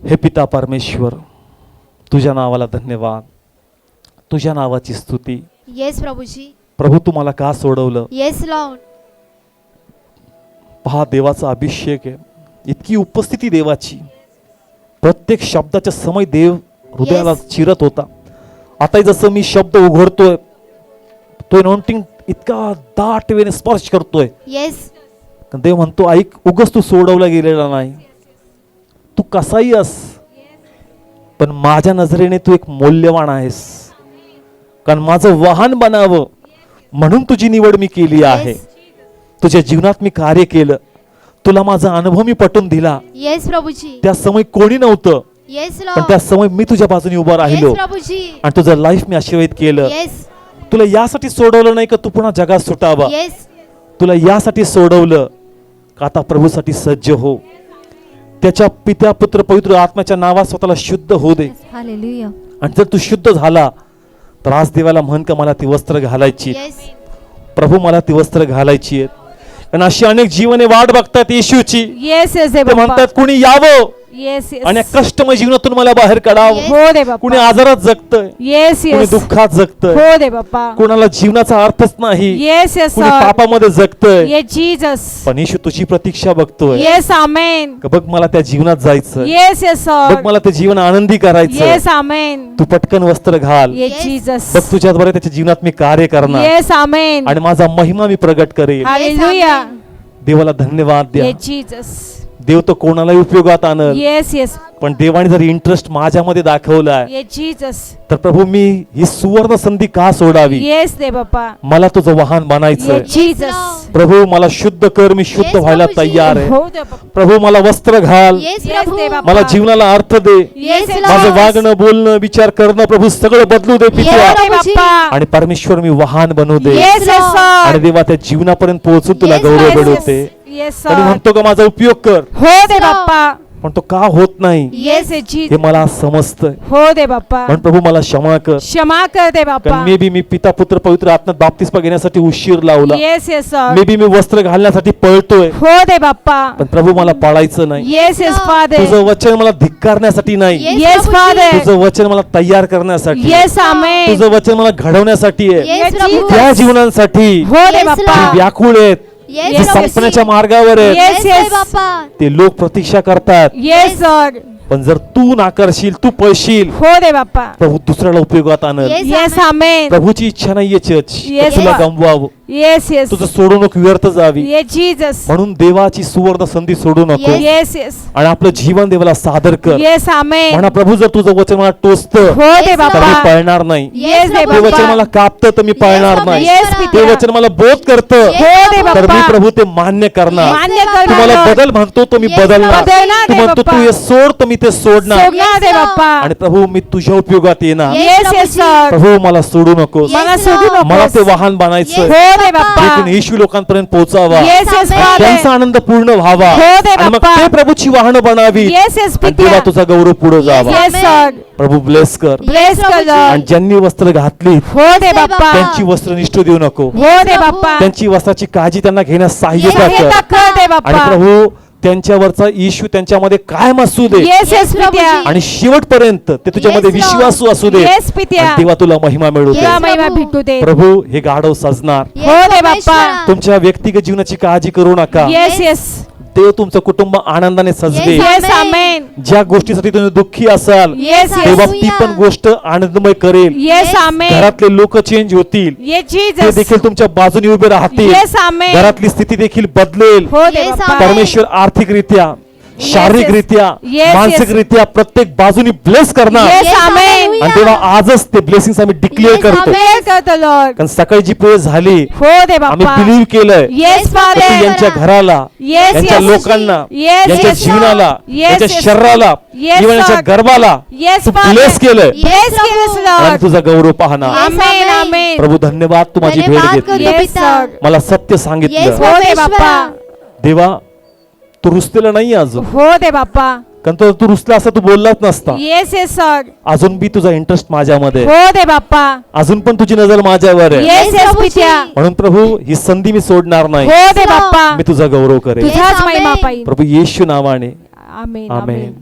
हे पिता परमेश्वर, तुझ्या नावाला धन्यवाद, तुझ्या नावाची स्तुती. येस प्रभूजी. प्रभू तू मला का सोडवलं? Yes Lord. पहा, देवाचा अभिषेक आहे, इतकी उपस्थिती देवाची. प्रत्येक शब्दाच्या समय देव हृदयाला चिरत होता. आता जसं मी शब्द उघडतोय, तो अनॉइंटिंग इतका दाट वेने स्पर्श करतोय. येस. देव म्हणतो, ऐक, उगच तू सोडवला गेलेला नाही, तू कसाही अस, पण माझ्या नजरेने तू एक मौल्यवान आहेस. कारण माझं वाहन बनावं म्हणून तुझी निवड मी केली आहे. तुझ्या जीवनात मी कार्य केलं, तुला माझा अनुभव मी पटवून दिला. येस प्रभूजी. त्या समय कोणी नव्हतं, येस पण लॉर्ड. त्या समय मी तुझ्या बाजूने उभा राहिलो येस प्रभूजी. आणि तुझं लाईफ मी आशीर्वादित केलं. येस. तुला यासाठी सोडवलं नाही का तू पुन्हा जगात सुटावा, येस. तुला यासाठी सोडवलं का आता प्रभूसाठी सज्ज हो. त्याच्या पित्या पुत्र पवित्र आत्म्याच्या नावात स्वतःला शुद्ध होऊ दे. हालेलुया. आणि जर तू शुद्ध झाला तर आज देवाला म्हण का मला ती वस्त्र घालायची. येस. प्रभू मला ती वस्त्र घालायची आहेत. कारण अशी अनेक जीवने वाट बघतात येशूची. येस येस ते म्हणतात कुणी यावं येस येस आणि कष्टमय जीवनातून मला बाहेर काढावं. हो दे कुणी बाप्पा. आजारात जगतय, येस कुणी येस दुःखात जगतय, हो दे बाप्पा. कुणाला जीवनाचा अर्थच नाही, येस येस कुणी पापामध्ये जगतय. ये जीसस. पण येशू तुझी प्रतीक्षा बघतोय. येस आमेन. का बघ मला त्या जीवनात जायचं, येस येस बघ मला ते जीवन आनंदी करायचं. येस आमेन. तू पटकन वस्त्र घाल, ये Yes. जीसस. बघ तुझ्याद्वारे त्याच्या जीवनात मी कार्य करणार येस आमेन. आणि माझा महिमा मी प्रगट करेल. हालेलुया. देवाला धन्यवाद द्या. ये जीसस. देव तो कोणालाही उपयोगात आणल, येस येस पण देवाने जर इंटरेस्ट माझ्यामध्ये दाखवलाय ये जीसस. तर प्रभू मी ही सुवर्ण संधी का सोडावी. येस दे बाप्पा. मला तुझं वाहन ये बनायचंय. जीसस. प्रभू मला शुद्ध कर, मी शुद्ध Yes, व्हायला प्रभूजी. तयार आहे. हो दे बाप्पा. प्रभू मला वस्त्र घाल, येस Yes, प्रभू. दे बाप्पा. मला जीवनाला अर्थ दे. येस Yes, माझं Lord. वागणं, बोलणं, विचार करणं प्रभू सगळं बदलू दे हो पित्या. दे प्रभूजी. बाप्पा. आणि परमेश्वर मी वाहन बनवू दे. येस येस आणि सर. देवा त्या जीवनापर्यंत पोहोचून तुला Yes, गौरव yes, घडवते. येस आणि सर. म्हणतो का माझा उपयोग कर, हो दे Yes, बाप्पा. पण तो का होत नाही येस ये जीसस. हे मला समजतंय. हो दे बाप्पा. पण प्रभू मला क्षमा कर. क्षमा कर दे बाप्पा. कारण मे बी मी पिता पुत्र पवित्र आत्म्यात बाप्तिस्मा घेण्यासाठी उशीर लावला. Yes yes sir. Maybe मी वस्त्र घालण्यासाठी पळतोय, हो दे बाप्पा. पण प्रभू मला पाळायचं नाही. Yes yes father. तुझं वचन मला धिक्कारण्यासाठी नाही, Yes, येस प्रभूजी. फादर. तुझं वचन मला तयार करण्यासाठी, येस आमेन. तुझं वचन मला घडवण्यासाठी आहे. येस Yes, प्रभू. त्या जीवनांसाठी हो दे Yes, बाप्पा. Lord. जे व्याकुळ आहेत, येस जे Yes, प्रभूजी. संपण्याच्या मार्गावर आहेत, Yes, येस yes. बाप्पा. ते लोक प्रतीक्षा करतात. Yes sir. पण जर तू नाकारशील, तू पळशील, हो दे बाप्पा. प्रभू दुसऱ्याला उपयोगात आणल. Yes, येस आमेन. प्रभूची इच्छा नाहीये चर्च Yes, तुला Lord. गमवावं, येस येस. तुझं सोडवणूक व्यर्थ जावी. ये जीसस. म्हणून देवाची सुवर्ण संधी सोडू नको. Yes. Yes yes. आणि आपलं जीवन देवाला सादर कर. येस आमेन. म्हणा प्रभू जर तुझं वचन मला टोचतं हो दे Yes, तर मी बाप्पा. पळणार नाही. येस दे ते वचन बाप्पा. मला कापतं तर मी पळणार Yes, नाही. येस परमेश्वरा. ते पित्या. वचन मला बोध करतं Yes, हो दे प्रभू. तर मी बाप्पा. प्रभू ते मान्य करणार. मान्य तुम्हाला करणार. बदल म्हणतो तो मी Yes, बदलणार. बदलणार तू दे म्हणतो बाप्पा. तू हे सोड तर मी ते सोडणार. सोडणार दे Yes, बाप्पा. आणि प्रभू मी तुझ्या उपयोगात येणार. Yes, yes yes sir. प्रभू मला सोडू नकोस. Yes, मला Lord. सोडू नको. मला ते वाहन बनायचं Yes. हो दे बाप्पा. जेथून येशू लोकांपर्यंत पोहोचावा, येस येस Amen. फादर. त्यांचा आनंद पूर्ण व्हावा. हो दे आणि मग बाप्पा. ते प्रभूची वाहनं बनावी. येस येस आणि पित्या. तेव्हा तुझा गौरव पुढे जावा. Yes Amen. सर. प्रभू ब्लेस कर. ब्लेस कर प्रभूजी. आणि Lord. ज्यांनी वस्त्र घातली हो दे Yes, बाप्पा. त्यांची वस्त्र निष्ठू देऊ नको. हो दे बाप्पा. त्यांची वस्त्राची काळजी त्यांना घेण्यास सहाय्यता Yes, कर. कर दे आणि बाप्पा. प्रभू त्यांच्यावरचा येशू त्यांच्यामध्ये कायम असू दे. येस येस Yes, पित्या. प्रभूजी. आणि शेवटपर्यंत ते तुझ्यामध्ये Yes, Lord. विश्वासू असू दे. येस पित्या. आणि तेव्हा तुला महिमा मिळू दे. Yes, तुला महिमा प्रभू. भेटू दे. प्रभू हे गाढव सजणार. Yes, हो दे बाप्पा. परमेश्वरा. तुमच्या व्यक्तिगत जीवनाची काळजी करू नका. Yes yes. देव तुमचं कुटुंब आनंदाने सजवे. Yes, yes Amen. आमेन. ज्या गोष्टीसाठी तुम्ही दुःखी असाल येस तेव्हा येस. ती पण गोष्ट आनंदमय करेल. Yes Yes. आमेन. घरातले लोक चेंज होतील. ये ते जीसस. देखील तुमच्या बाजूने उभे राहतील. येस आमेन. घरातली स्थिती देखील बदलेल. हो दे Yes, बाप्पा. Amen. परमेश्वर आर्थिकरित्या, शारीरिकरित्या, Yes, मानसिकरित्या प्रत्येक बाजूनी ब्लेस करणार. येस Yes, आमेन. hallelujah. आणि तेव्हा आजच ते ब्लेसिंग आम्ही डिक्लेअर Yes, करतो. Amen. प्रेयर करतो लॉर्ड. कारण सकाळी जी प्रेयर झाली हो दे आम्ही बाप्पा. बिलीव्ह केलंय येस Yes, की फादर. तू यांच्या घराला, येस यांच्या येस. लोकांना, Yes, यांच्या yes, जीवनाला, Yes, यांच्या yes. शरीराला, Yes, इव्हन यांच्या Lord. गर्भाला येस तू फादर. ब्लेस केलंय. येस केलंस आणि लॉर्ड. तुझा गौरव पाहणार. Yes, आमेन Amen. आमेन. प्रभू धन्यवाद, तू माझी भेट धन्यवाद घेतली. करतो Yes, पिता. Lord. मला सत्य Yes, सांगितलं. हो दे बाप्पा. परमेश्वरा. देवा तू रुसलेला नाही अजून, हो दे बाप्पा. कारण तू रुसला असं तू बोललाच नसता. Yes yes sir. अजून बी तुझा इंटरेस्ट माझ्यामध्ये आहे. हो दे बाप्पा. अजून पण तुझी नजर माझ्यावर आहे. येस येस प्रभूजी. पित्या. म्हणून प्रभू ही संधी मी सोडणार नाही. हो दे Yes, बाप्पा. मी तुझा गौरव करेन. Yes, तुझाच Amen. महिमा पाहिजे. प्रभू येशू नावाने आमेन आमेन. आमेन.